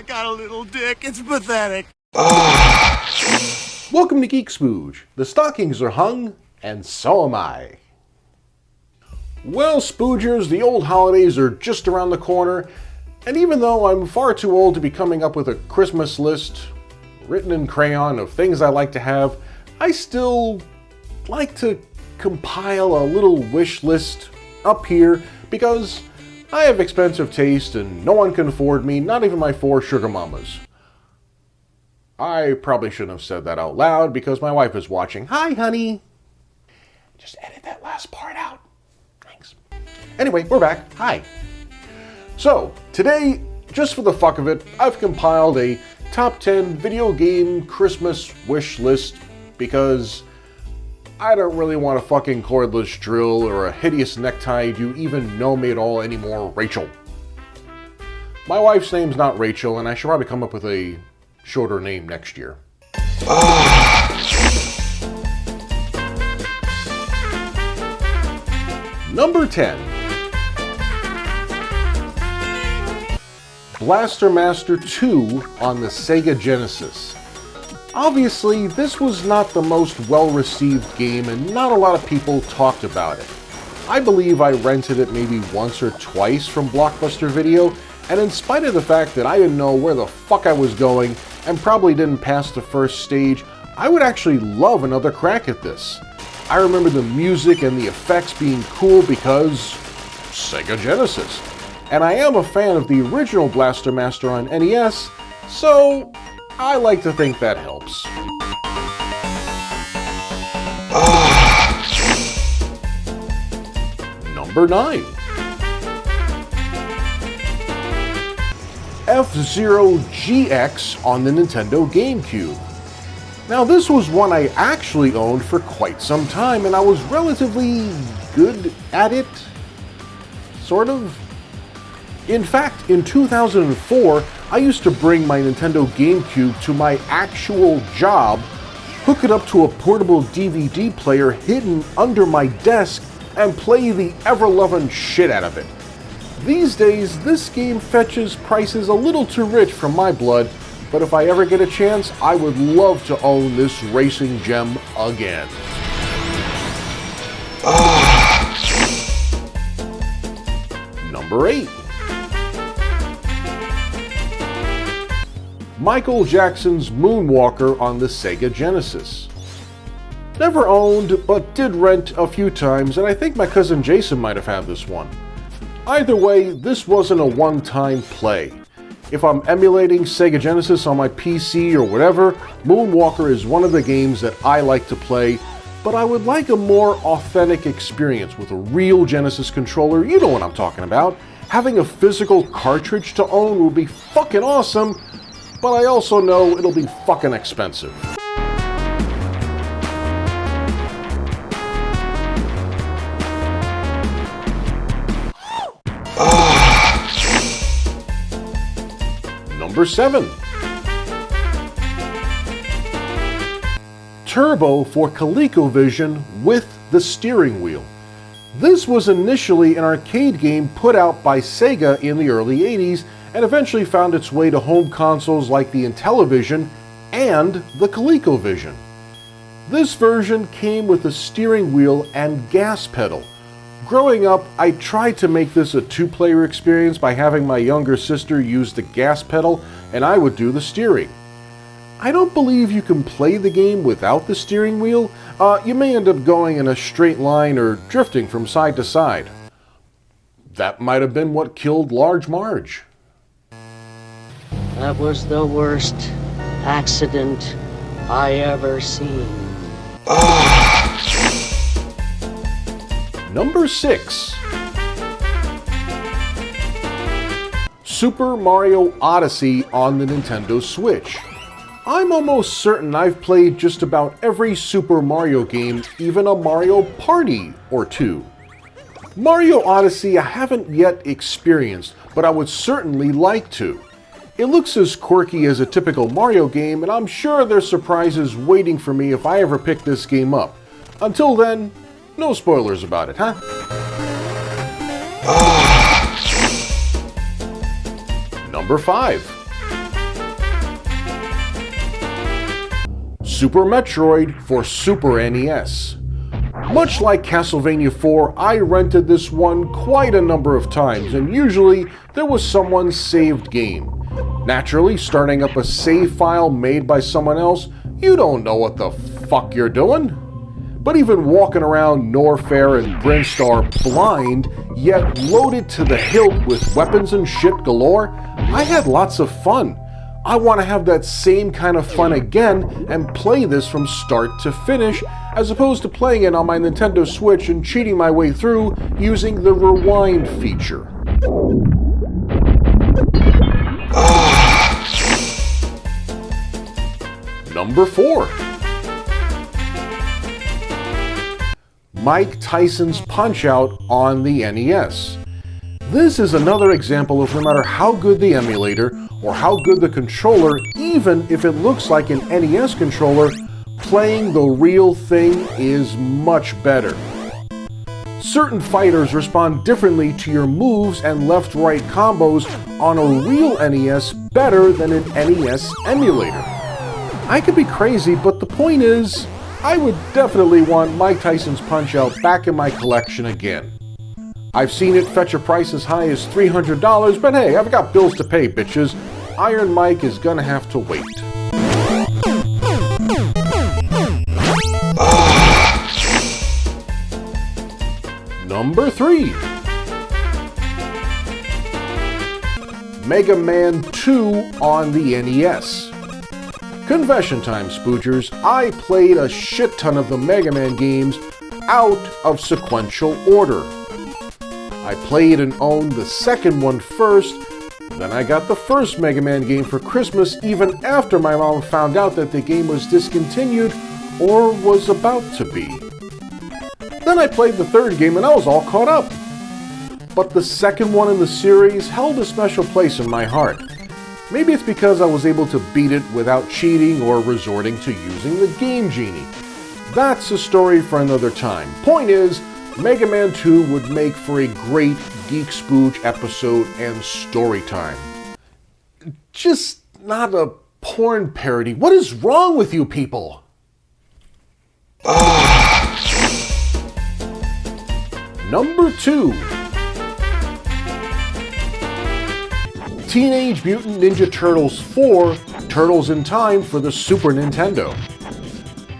got a little dick. It's pathetic. Welcome to GeekSpooge. The stockings are hung, and so am I. Well, Spoogers, the old holidays are just around the corner, and even though I'm far too old to be coming up with a Christmas list written in crayon of things I like to have, I still like to compile a little wish list up here because I have expensive taste and no one can afford me, not even my 4 sugar mamas. I probably shouldn't have said that out loud because my wife is watching. Hi, honey. Just edit that last part out. Thanks. Anyway, we're back. Hi. So, today, just for the fuck of it, I've compiled a top 10 video game Christmas wish list because I don't really want a fucking cordless drill or a hideous necktie. Do you even know me at all anymore, Rachel? My wife's name's not Rachel, and I should probably come up with a shorter name next year. Number 10. Blaster Master 2 on the Sega Genesis. Obviously, this was not the most well-received game and not a lot of people talked about it. I believe I rented it maybe once or twice from Blockbuster Video, and in spite of the fact that I didn't know where the fuck I was going and probably didn't pass the first stage, I would actually love another crack at this. I remember the music and the effects being cool because Sega Genesis. And I am a fan of the original Blaster Master on NES, so I like to think that helps. Number 9. F-Zero GX on the Nintendo GameCube. Now this was one I actually owned for quite some time and I was relatively good at it, sort of. In fact, in 2004, I used to bring my Nintendo GameCube to my actual job, hook it up to a portable DVD player hidden under my desk, and play the ever-loving shit out of it. These days, this game fetches prices a little too rich for my blood, but if I ever get a chance, I would love to own this racing gem again. Number 8. Michael Jackson's Moonwalker on the Sega Genesis. Never owned, but did rent a few times, and I think my cousin Jason might have had this one. Either way, this wasn't a one-time play. If I'm emulating Sega Genesis on my PC or whatever, Moonwalker is one of the games that I like to play, but I would like a more authentic experience with a real Genesis controller. You know what I'm talking about. Having a physical cartridge to own would be fucking awesome, but I also know it'll be fucking expensive. Number 7. Turbo for ColecoVision with the steering wheel. This was initially an arcade game put out by Sega in the early 80s and eventually found its way to home consoles like the Intellivision and the ColecoVision. This version came with a steering wheel and gas pedal. Growing up, I tried to make this a 2-player experience by having my younger sister use the gas pedal and I would do the steering. I don't believe you can play the game without the steering wheel. You may end up going in a straight line or drifting from side to side. That might have been what killed Large Marge. That was the worst accident I ever seen. Number 6. Super Mario Odyssey on the Nintendo Switch. I'm almost certain I've played just about every Super Mario game, even a Mario Party or 2. Mario Odyssey I haven't yet experienced, but I would certainly like to. It looks as quirky as a typical Mario game, and I'm sure there's surprises waiting for me if I ever pick this game up. Until then, no spoilers about it, huh? Number 5. Super Metroid for Super NES. Much like Castlevania 4, I rented this one quite a number of times, and usually there was someone's saved game. Naturally, starting up a save file made by someone else, you don't know what the fuck you're doing. But even walking around Norfair and Brinstar blind, yet loaded to the hilt with weapons and shit galore, I had lots of fun. I want to have that same kind of fun again and play this from start to finish, as opposed to playing it on my Nintendo Switch and cheating my way through using the rewind feature. Number 4. Mike Tyson's Punch-Out on the NES. This is another example of no matter how good the emulator or how good the controller, even if it looks like an NES controller, playing the real thing is much better. Certain fighters respond differently to your moves and left-right combos on a real NES better than an NES emulator. I could be crazy, but the point is, I would definitely want Mike Tyson's Punch-Out back in my collection again. I've seen it fetch a price as high as $300, but hey, I've got bills to pay, bitches. Iron Mike is gonna have to wait. Number 3. Mega Man 2 on the NES. Confession time, Spoogers. I played a shit ton of the Mega Man games out of sequential order. I played and owned the second one first, then I got the first Mega Man game for Christmas even after my mom found out that the game was discontinued or was about to be. Then I played the third game and I was all caught up. But the second one in the series held a special place in my heart. Maybe it's because I was able to beat it without cheating or resorting to using the Game Genie. That's a story for another time. Point is, Mega Man 2 would make for a great GeekSpooge episode and story time. Just not a porn parody. What is wrong with you people? Number 2. Teenage Mutant Ninja Turtles 4, Turtles in Time for the Super Nintendo.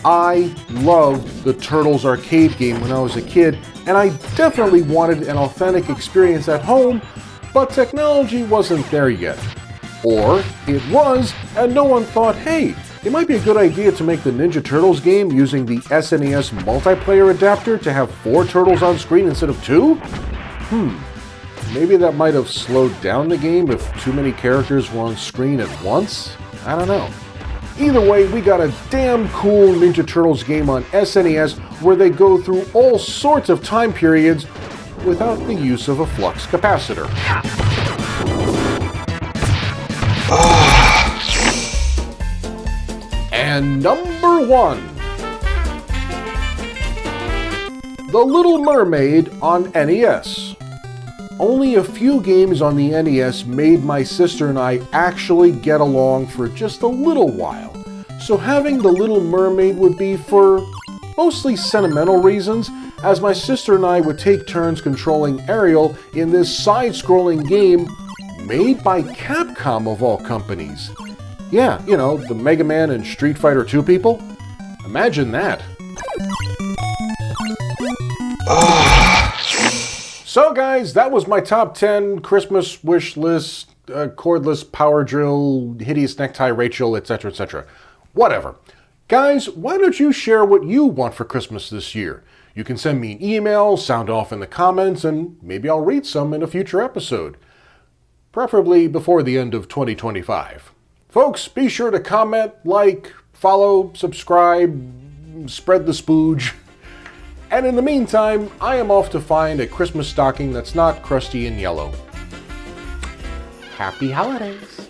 I loved the Turtles arcade game when I was a kid, and I definitely wanted an authentic experience at home, but technology wasn't there yet. Or it was, and no one thought, hey, it might be a good idea to make the Ninja Turtles game using the SNES multiplayer adapter to have 4 turtles on screen instead of 2? Maybe that might have slowed down the game if too many characters were on screen at once? I don't know. Either way, we got a damn cool Ninja Turtles game on SNES where they go through all sorts of time periods without the use of a flux capacitor. And number 1. The Little Mermaid on NES. Only a few games on the NES made my sister and I actually get along for just a little while, so having The Little Mermaid would be for mostly sentimental reasons, as my sister and I would take turns controlling Ariel in this side-scrolling game made by Capcom of all companies. Yeah, you know, the Mega Man and Street Fighter 2 people. Imagine that. So guys, that was my top 10 Christmas wish list, cordless power drill, hideous necktie Rachel, etc., etc. Whatever. Guys, why don't you share what you want for Christmas this year? You can send me an email, sound off in the comments, and maybe I'll read some in a future episode. Preferably before the end of 2025. Folks, be sure to comment, like, follow, subscribe, spread the spooge. And in the meantime, I am off to find a Christmas stocking that's not crusty and yellow. Happy holidays!